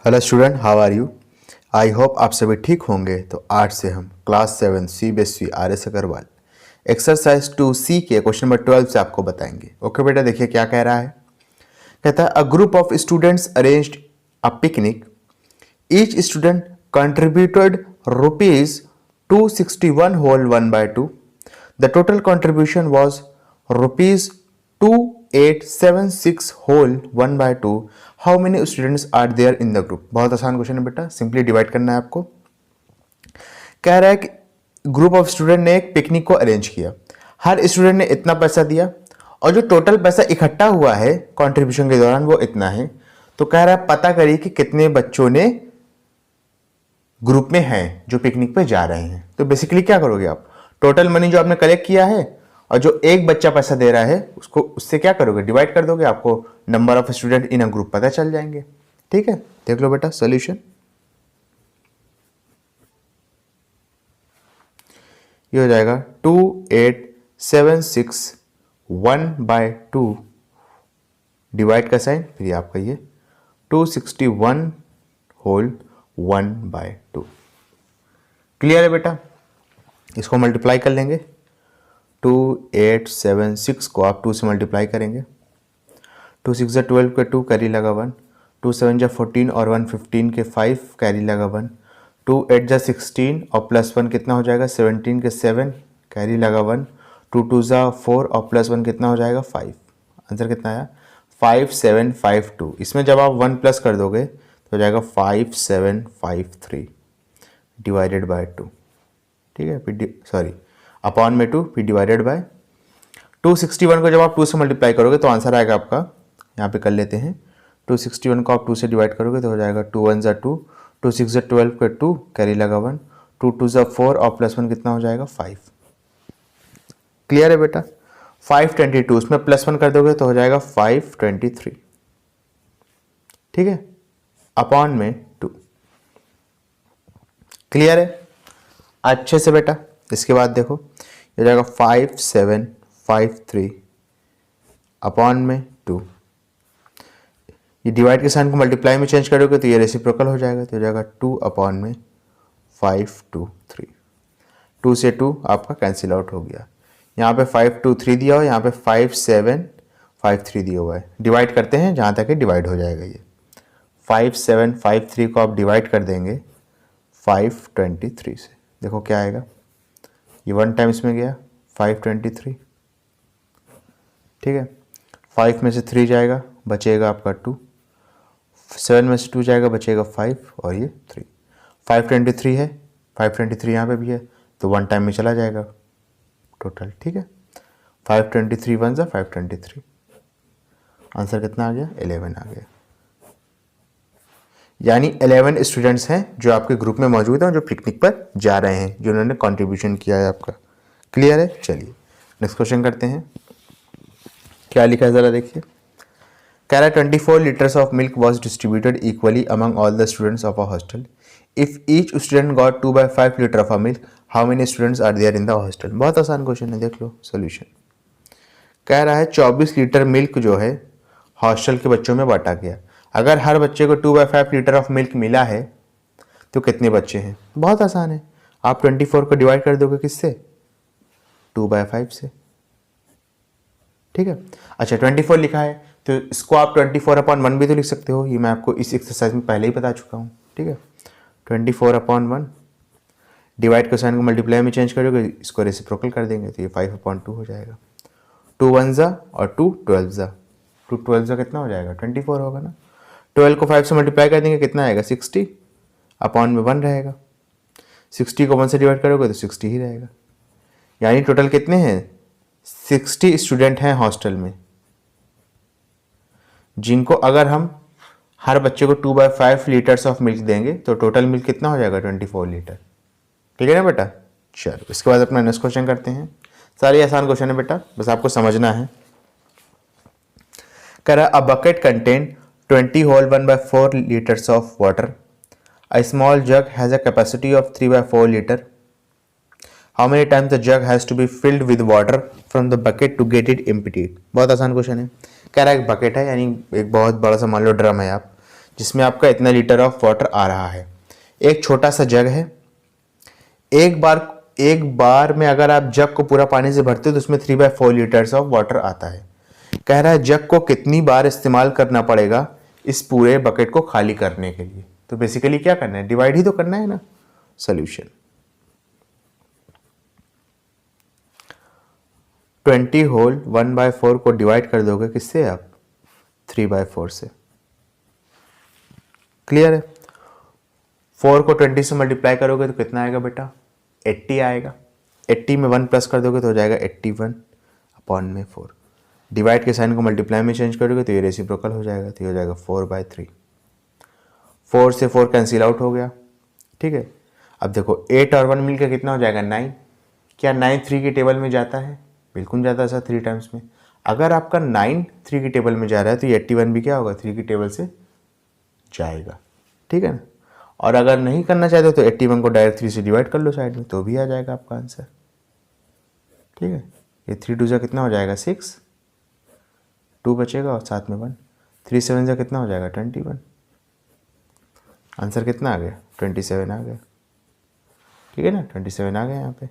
Hello student, how are you? I hope आप सभी ठीक होंगे। तो आज से हम class 7 CBSE RS Agarwal exercise 2C के क्वेश्चन नंबर 12 से आपको बताएंगे। ओके बेटा, देखिए क्या कह रहा है। कहता है a group of students arranged a picnic. Each student contributed rupees 261 whole 1/2। The total contribution was rupees 2876 whole 1/2। How many students are there in the group. बहुत आसान क्वेश्चन है बेटा, सिंपली डिवाइड करना है आपको। कह रहा है कि ग्रुप ऑफ स्टूडेंट ने एक पिकनिक को अरेंज किया, हर स्टूडेंट ने इतना पैसा दिया और जो टोटल पैसा इकट्ठा हुआ है कंट्रीब्यूशन के दौरान वो इतना है। तो कह रहा है पता करिए कि कितने बच्चों ने ग्रुप में हैं जो पिकनिक पे जा रहे हैं। तो बेसिकली क्या करोगे आप, टोटल मनी जो आपने कलेक्ट किया है और जो एक बच्चा पैसा दे रहा है उसको उससे क्या करोगे, डिवाइड कर दोगे। आपको number of student in a group पता चल जाएंगे। ठीक है, देख लो बेटा सॉल्यूशन। ये हो जाएगा 2876 1/2 डिवाइड का साइन, फिर आपका ये 261 होल 1/2। क्लियर है बेटा। इसको मल्टीप्लाई कर लेंगे, 2876 को आप 2 से मल्टीप्लाई करेंगे। 2 6 जा 12 के 2 कैरी लगा 1, 2 7 जा 14 और 1 15 के 5 कैरी लगा 1, 2 8 जा 16 और प्लस 1 कितना हो जाएगा 17 के 7 कैरी लगा 1, 2 2 जा 4 और प्लस 1 कितना हो जाएगा 5। आंसर कितना आया 5752। इसमें जब आप 1 प्लस कर दोगे तो हो जाएगा 5753 डिवाइडेड बाय 2। ठीक है, फिर सॉरी अपॉन में 2 फिर डिवाइडेड बाय 261 को जब आप 2 से मल्टीप्लाई करोगे तो आंसर आएगा आपका, यहाँ पे कर लेते हैं। 261 को आप 2 से डिवाइड करोगे तो हो जाएगा 2 1 जा 2, 2 6 जा 12 के 2 कैरी लगा 1, 2 2 जा 4 और प्लस 1 कितना हो जाएगा 5। क्लियर है बेटा। 522 उसमें प्लस 1 कर दोगे तो हो जाएगा 523। ठीक है, अपॉन में 2। क्लियर है अच्छे से बेटा। इसके बाद देखो ये हो जाएगा 5753 अपॉन में 2। ये डिवाइड के साइन को मल्टीप्लाई में चेंज करोगे तो ये रेसिप्रोकल हो जाएगा, तो हो जाएगा 2 अपॉन में 523। 2 से 2 आपका कैंसिल आउट हो गया। यहाँ पे 523 दिया हुआ, यहाँ पे 5753 दिया हुआ है। डिवाइड करते हैं जहाँ तक डिवाइड हो जाएगा। ये 5753 को आप डिवाइड कर देंगे 523 से, देखो क्या आएगा। ये 1 टाइम इसमें गया 523। ठीक है, 5 में से 3 जाएगा बचेगा आपका 2, 7 में से 2 जाएगा बचेगा 5 और ये 3। 523 है, 523 यहाँ पे भी है तो 1 टाइम में चला जाएगा टोटल। ठीक है, 523 1 जा 523। आंसर कितना आ गया 11 आ गया। यानी 11 स्टूडेंट्स हैं जो आपके ग्रुप में मौजूद हैं जो पिकनिक पर जा रहे हैं, जिन्होंने कंट्रीब्यूशन किया है आपका। क्लियर है। चलिए नेक्स्ट क्वेश्चन करते हैं। क्या लिखा है ज़रा देखिए। कह रहा है 24 litres of milk was distributed equally among all the students of a hostel. If each student got 2/5 litre of a milk, how many students are there in the hostel. बहुत आसान क्वेश्चन है, देख लो सोल्यूशन। कह रहा है 24 litre milk जो है hostel के बच्चों में बांटा गया। अगर हर बच्चे को 2/5 लीटर ऑफ मिल्क मिला है तो कितने बच्चे हैं। बहुत आसान है, आप 24 को डिवाइड कर दोगे किससे 2/5 से। ठीक है, अच्छा 24 लिखा है तो इसको आप 24/1 भी तो लिख सकते हो। ये मैं आपको इस एक्सरसाइज में पहले ही बता चुका हूँ। ठीक है, 24/1 डिवाइड का साइन को मल्टीप्लाई में चेंज करोगे, इसको रेसिप्रोकल कर देंगे तो ये 5/2 हो जाएगा। 2 1 जा और 2 12 जा, 2 12 जा कितना हो जाएगा 24 होगा ना। 12 को 5 से मल्टीप्लाई कर देंगे कितना आएगा 60 अपॉन में 1 रहेगा। 60 को 1 से डिवाइड करोगे तो 60 ही रहेगा। यानी टोटल कितने हैं 60 स्टूडेंट हैं हॉस्टल में, जिनको अगर हम हर बच्चे को 2/5 लीटर्स ऑफ मिल्क देंगे तो टोटल मिल्क कितना हो जाएगा 24 लीटर। ठीक है ना बेटा। चलो इसके बाद अपना नेक्स्ट क्वेश्चन करते हैं। सारे आसान क्वेश्चन है बेटा, बस आपको समझना है। कह रहा a bucket contain 20 whole 1/4 liters of water. A small jug has a capacity of 3/4 liter. How many times the jug has to be filled with water from the bucket to get it emptied? बहुत आसान question है। कह रहा है एक bucket है, यानी एक बहुत बड़ा सा मान लो ड्रम है आप, जिसमें आपका इतना लीटर ऑफ वाटर आ रहा है। एक छोटा सा जग है, एक बार में अगर आप जग को पूरा पानी से भरते हो तो उसमें 3/4 लीटर्स ऑफ वाटर आता है। कह रहा है जग को कितनी बार इस्तेमाल करना पड़ेगा इस पूरे बकेट को खाली करने के लिए। तो बेसिकली क्या करना है, डिवाइड ही तो करना है ना। सोल्यूशन 20 होल 1/4 को डिवाइड कर दोगे किससे आप, 3/4 से। क्लियर है। 4 को 20 से मल्टीप्लाई करोगे तो कितना आएगा बेटा, 80 आएगा। 80 में 1 प्लस कर दोगे तो हो जाएगा 81/4। डिवाइड के साइन को मल्टीप्लाई में चेंज करोगे तो ये रेसिप्रोकल हो जाएगा, तो ये हो जाएगा 4/3। 4 से 4 कैंसिल आउट हो गया। ठीक है, अब देखो 8 और 1 मिलकर कितना हो जाएगा, 9। क्या 9 3 की टेबल में जाता है, बिल्कुल जाता है सर 3 टाइम्स में। अगर आपका 9 3 की टेबल में जा रहा है तो ये 81 भी क्या होगा, 3 की टेबल से जाएगा। ठीक है ना। और अगर नहीं करना चाहते तो 81 को डायरेक्ट 3 से डिवाइड कर लो साइड में, तो भी आ जाएगा आपका आंसर। ठीक है, ये 3 2 जा कितना हो जाएगा 6, 2 बचेगा और साथ में 1, 3 7 जा कितना हो जाएगा 21। आंसर कितना आ गया, 27 आ गया। ठीक है ना, 27 आ गया यहाँ पे।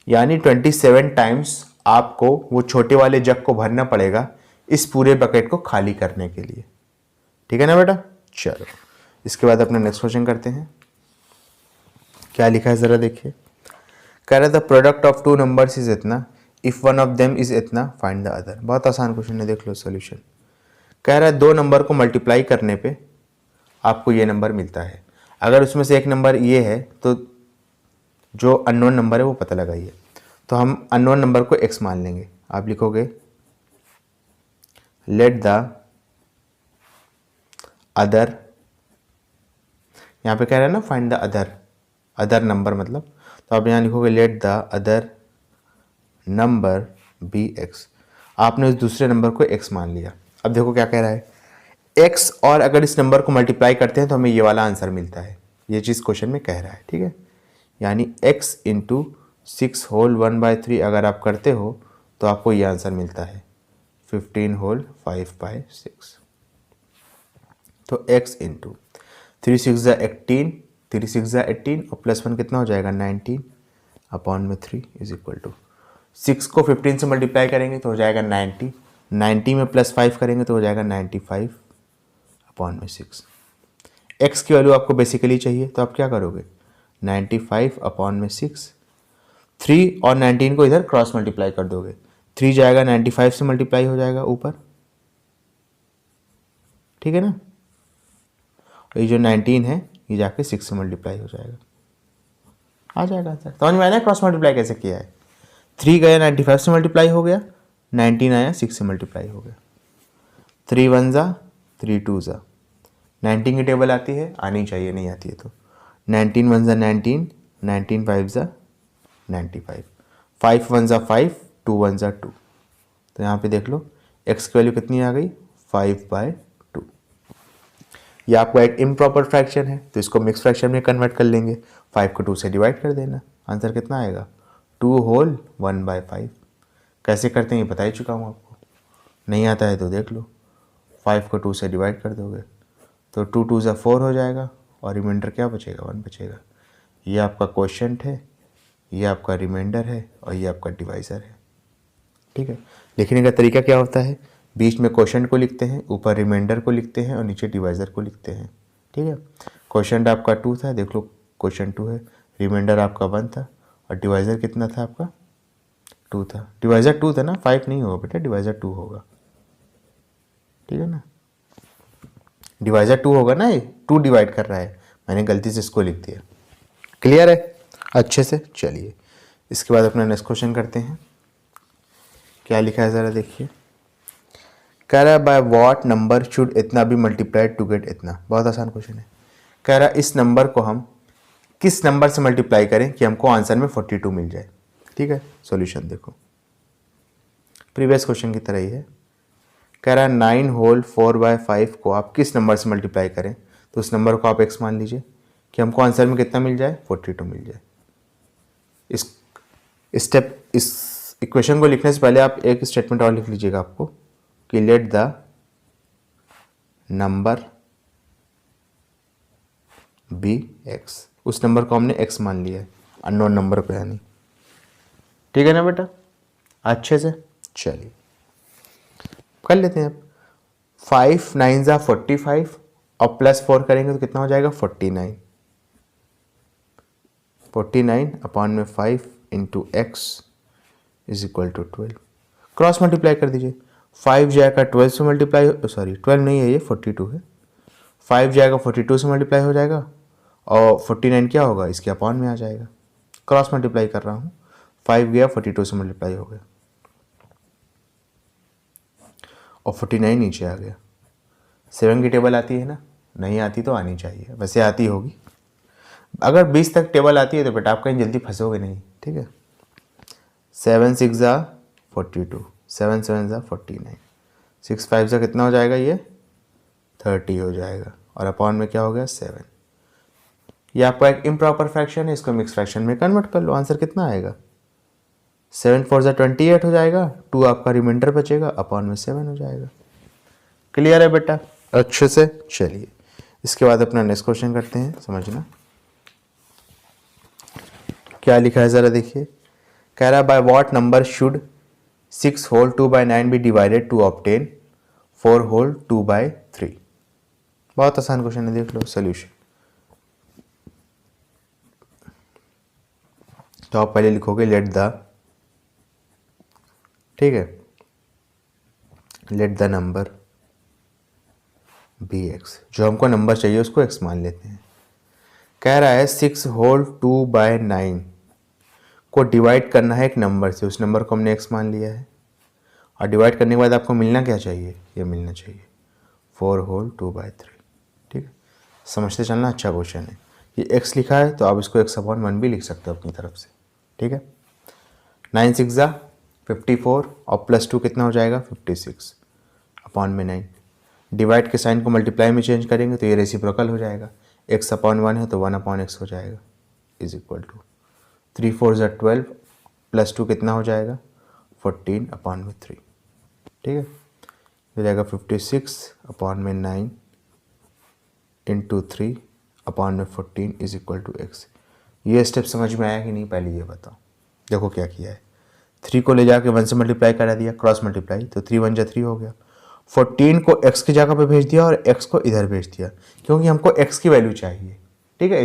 यानी 27 टाइम्स आपको वो छोटे वाले जग को भरना पड़ेगा इस पूरे बकेट को खाली करने के लिए। ठीक है ना बेटा। चलो इसके बाद अपना नेक्स्ट क्वेश्चन करते हैं। क्या लिखा है जरा देखिए। कह रहा था product of two numbers is इतना, if one of them is इतना, फाइंड द अदर। बहुत आसान क्वेश्चन है, देख लो सॉल्यूशन। कह रहा है दो नंबर को मल्टीप्लाई करने पे आपको ये नंबर मिलता है। अगर उसमें से एक नंबर ये है तो जो अननोन नंबर है वो पता लगाइए। तो हम अननोन नंबर को x मान लेंगे। आप लिखोगे लेट द अदर, यहाँ पे कह रहा है ना फाइंड द अदर नंबर मतलब, तो आप यहाँ लिखोगे let the other number be x। आपने उस दूसरे नंबर को x मान लिया। अब देखो क्या कह रहा है, x और अगर इस नंबर को मल्टीप्लाई करते हैं तो हमें ये वाला आंसर मिलता है। ये चीज़ क्वेश्चन में कह रहा है। ठीक है, यानी x इंटू 6 होल 1/3 अगर आप करते हो तो आपको ये आंसर मिलता है 15 होल 5/6। तो x इंटू 3 6 ज़ा 18, 3 6 ज़ा 18 और +1 कितना हो जाएगा 19/3 इज इक्वल टू 6 को 15 से मल्टीप्लाई करेंगे तो हो जाएगा 90, 90 में +5 करेंगे तो हो जाएगा 95/6। x की वैल्यू आपको बेसिकली चाहिए तो आप क्या करोगे 95/6, 3 और 19 को इधर क्रॉस मल्टीप्लाई कर दोगे। 3 जाएगा 95 से मल्टीप्लाई हो जाएगा ऊपर। ठीक है ना, और ये जो 19 है ये जाके 6 से मल्टीप्लाई हो जाएगा, आ जाएगा आंसर। समझ में आया क्रॉस मल्टीप्लाई कैसे किया है। 3 गया 95 से मल्टीप्लाई हो गया, 19 आया 6 से मल्टीप्लाई हो गया। 3 1 ज़ा 3 2 ज़ा, 19 की टेबल आती है, आनी चाहिए, नहीं आती है तो 19 1 ज़ा 19, 19 5 ज़ा 95, 5 1 ज़ा 5, 2 1 ज़ा 2। तो यहाँ पे देख लो x की वैल्यू कितनी आ गई 5/2। ये आपका एक इम्प्रॉपर फ्रैक्शन है तो इसको मिक्स फ्रैक्शन में कन्वर्ट कर लेंगे। 5 को 2 से डिवाइड कर देना, आंसर कितना आएगा 2 होल 1/5। कैसे करते हैं ये बता ही चुका हूँ आपको, नहीं आता है तो देख लो। 5 को 2 से डिवाइड कर दोगे तो 2 2 ज़ा 4 हो जाएगा और रिमाइंडर क्या बचेगा 1 बचेगा। ये आपका क्वोशिएंट है, ये आपका रिमाइंडर है और ये आपका डिवाइज़र है। ठीक है, लिखने का तरीका क्या होता है, बीच में क्वोशिएंट को लिखते हैं, ऊपर रिमाइंडर को लिखते हैं और नीचे डिवाइज़र को लिखते हैं। ठीक है, क्वोशिएंट आपका 2 था, देख लो क्वोशिएंट 2 है, रिमाइंडर आपका 1 था और डिवाइज़र कितना था आपका 2 था। डिवाइज़र 2 था ना, 5 नहीं होगा बेटा, डिवाइज़र 2 होगा। ठीक है ना, डिवाइज़र 2 होगा ना, ये 2 डिवाइड कर रहा है, मैंने गलती से इसको लिख दिया। क्लियर है अच्छे से। चलिए इसके बाद अपना नेक्स्ट क्वेश्चन करते हैं। क्या लिखा है ज़रा देखिए। कह रहा है बाय व्हाट नंबर शुड इतना भी मल्टीप्लाइड टू गेट इतना। बहुत आसान क्वेश्चन है। कह रहा है इस नंबर को हम किस नंबर से मल्टीप्लाई करें कि हमको आंसर में 42 मिल जाए। ठीक है, सॉल्यूशन देखो प्रीवियस क्वेश्चन की तरह ही है। कह रहा है 9 होल 4/5 को आप किस नंबर से मल्टीप्लाई करें, तो उस नंबर को आप x मान लीजिए कि हमको आंसर में कितना मिल जाए 42 मिल जाए। इस इक्वेशन को लिखने से पहले आप एक स्टेटमेंट और लिख लीजिएगा आपको कि let the number be x, उस नंबर को हमने एक्स मान लिया है, अननोन नंबर को यानी। ठीक है ना बेटा, अच्छे से चलिए कर लेते हैं अब। 5 9 जा 45 और +4 करेंगे तो कितना हो जाएगा 49। 49 अपॉन में 5 into x is equal to 12। Cross multiply कर दीजिए। 5 जाएगा 12 से मल्टीप्लाई, सॉरी 12 नहीं है ये 42 है। 5 जाएगा 42 से मल्टीप्लाई हो जाएगा और 49 क्या होगा, इसके अपॉन में आ जाएगा। क्रॉस मल्टीप्लाई कर रहा हूँ, 5 गया 42 से मल्टीप्लाई हो गया और 49 नीचे आ गया। 7 की टेबल आती है ना, नहीं आती तो आनी चाहिए, वैसे आती होगी। अगर 20 तक टेबल आती है तो बेटा आप कहीं जल्दी फंसोगे नहीं। ठीक है, 7 6 जा 42, 7 7 जा 49, 6 5 जा कितना हो जाएगा ये 30 हो जाएगा और अपॉन में क्या हो गया 7। ये आपका एक इम्प्रॉपर फ्रैक्शन है, इसको मिक्स फ्रैक्शन में कन्वर्ट कर लो। आंसर कितना आएगा 7 4 जा 28 हो जाएगा, 2 आपका रिमाइंडर बचेगा, अपॉन में 7 हो जाएगा। क्लियर है बेटा, अच्छे से चलिए इसके बाद अपना नेक्स्ट क्वेश्चन करते हैं। समझना क्या लिखा है ज़रा देखिए। कह रहा है by what number should 6 whole 2/9 be divided to obtain 4 whole 2/3। बहुत आसान क्वेश्चन है, देख लो सोल्यूशन। तो आप पहले लिखोगे लेट द, ठीक है, let the number be x, जो हमको नंबर चाहिए उसको एक्स मान लेते हैं। कह रहा है 6 होल 2/9 को डिवाइड करना है एक नंबर से, उस नंबर को हमने एक्स मान लिया है और डिवाइड करने के बाद आपको मिलना क्या चाहिए, ये मिलना चाहिए 4 होल 2/3। ठीक है, समझते चलना, अच्छा क्वेश्चन है। ये एक्स लिखा है तो आप इसको x/1 भी लिख सकते हो अपनी तरफ से। ठीक है, 9 6 जा 54 और +2 कितना हो जाएगा 56 अपॉन में 9। डिवाइड के साइन को मल्टीप्लाई में चेंज करेंगे तो ये रेसिप्रोकल हो जाएगा, x/1 है तो 1/x हो जाएगा इज इक्वल टू 3 4 जा 12 +2 कितना हो जाएगा 14 अपॉन में 3। ठीक है, हो जाएगा 56 अपॉन में 9 इंटू 3 अपॉन में 14 इज इक्वल टू एक्स। ये स्टेप समझ में आया कि नहीं, पहले ये बताओ। देखो क्या किया है, 3 को ले जाके 1 से मल्टीप्लाई करा दिया, क्रॉस मल्टीप्लाई, तो 3 1 जा 3 हो गया। 14 को x की जगह पे भेज दिया और x को इधर भेज दिया, क्योंकि हमको x की वैल्यू चाहिए। ठीक है,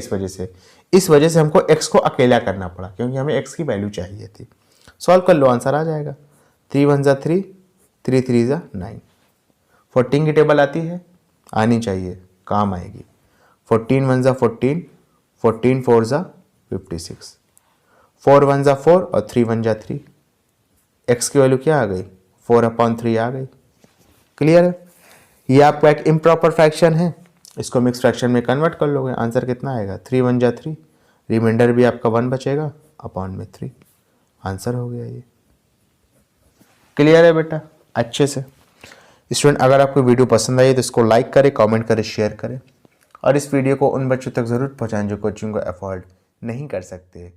इस वजह से हमको x को अकेला करना पड़ा, क्योंकि हमें x की वैल्यू चाहिए थी। सॉल्व कर लो, आंसर आ जाएगा। 3 1 जा 3, 3 3 जा 9। 14 की टेबल आती है, आनी चाहिए, काम आएगी। 14 1 जा 14, 14 4 जा 56, 4 1 जा 4 और 3 1 जा 3। x की वैल्यू क्या आ गई 4/3 आ गई। क्लियर है, ये आपका एक इम्प्रॉपर फ्रैक्शन है, इसको मिक्स फ्रैक्शन में कन्वर्ट कर लोगे, आंसर कितना आएगा 3 1 जा 3, रिमाइंडर भी आपका 1 बचेगा अपॉन में 3। आंसर हो गया ये। क्लियर है बेटा, अच्छे से। स्टूडेंट अगर आपको वीडियो पसंद आई तो इसको लाइक करें, कमेंट करें, शेयर करें और इस वीडियो को उन बच्चों तक ज़रूर पहुंचाएं जो कोचिंग को अफोर्ड नहीं कर सकते।